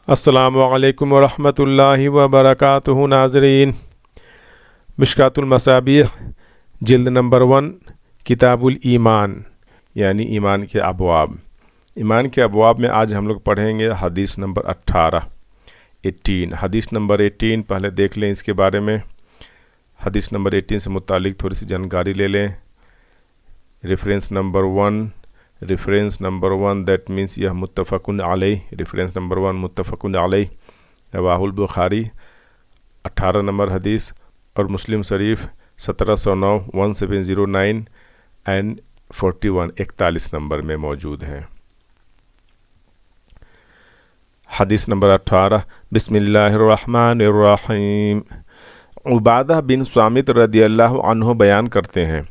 السلام علیکم ورحمۃ اللہ وبرکاتہ۔ ناظرین، مشکات المصابیح جلد نمبر 1 کتاب الایمان یعنی ایمان کے ابواب۔ ایمان کے ابواب میں آج ہم لوگ پڑھیں گے حدیث نمبر 18۔ حدیث نمبر 18 پہلے دیکھ لیں اس کے بارے میں۔ حدیث نمبر 18 سے متعلق تھوڑی سی جانکاری لے لیں۔ ریفرنس نمبر 1 دیٹ مینس یہ متفقن علیہ۔ ریفرنس نمبر 1 متفقن علیہ، رواہ البخاری 18 نمبر حدیث، اور مسلم شریف 1709 1709 اینڈ 41 41 نمبر میں موجود ہیں۔ حدیث نمبر 18، بسم اللہ الرحمن الرحیم۔ عبادہ بن صامت رضی اللہ عنہ بیان کرتے ہیں،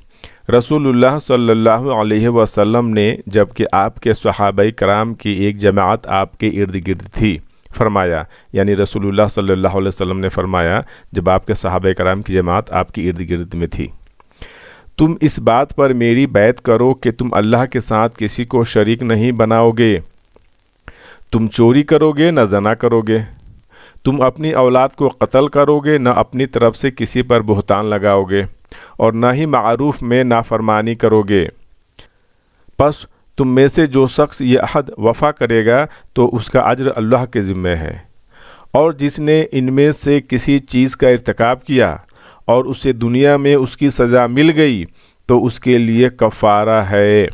رسول اللہ صلی اللہ علیہ وسلم نے جب کہ آپ کے صحابہ کرام کی ایک جماعت آپ کے ارد گرد تھی، فرمایا، یعنی رسول اللہ صلی اللہ علیہ وسلم نے فرمایا جب آپ کے صحابہ کرام کی جماعت آپ کے ارد گرد میں تھی، تم اس بات پر میری بیعت کرو کہ تم اللہ کے ساتھ کسی کو شریک نہیں بناؤ گے، تم چوری کرو گے نہ زنا کرو گے، تم اپنی اولاد کو قتل کرو گے نہ اپنی طرف سے کسی پر بہتان لگاؤ گے، اور نہ ہی معروف میں نافرمانی کرو گے۔ پس تم میں سے جو شخص یہ عہد وفا کرے گا تو اس کا اجر اللہ کے ذمہ ہے، اور جس نے ان میں سے کسی چیز کا ارتکاب کیا اور اسے دنیا میں اس کی سزا مل گئی تو اس کے لیے کفارہ ہے،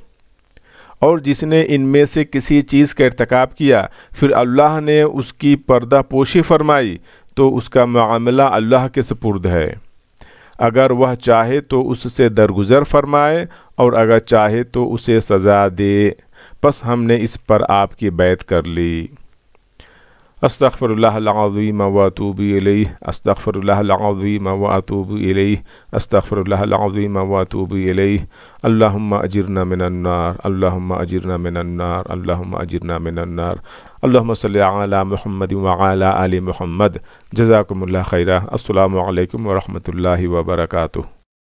اور جس نے ان میں سے کسی چیز کا ارتکاب کیا پھر اللہ نے اس کی پردہ پوشی فرمائی تو اس کا معاملہ اللہ کے سپرد ہے، اگر وہ چاہے تو اس سے درگزر فرمائے اور اگر چاہے تو اسے سزا دے۔ پس ہم نے اس پر آپ کی بیعت کر لی۔ استغفر اللہ العظیم واتوب الیہ، استغفر اللہ العظیم واتوب الیہ، استغفر اللہ العظیم واتوب الیہ۔ اللہم اجرنا من النار، اللہم اجرنا من النار، اللہم اجرنا من النار۔ اللہم صلی علی محمد وعلی آل محمد۔ جزاکم اللہ خیرا۔ السلام علیکم ورحمۃ اللہ وبرکاتہ۔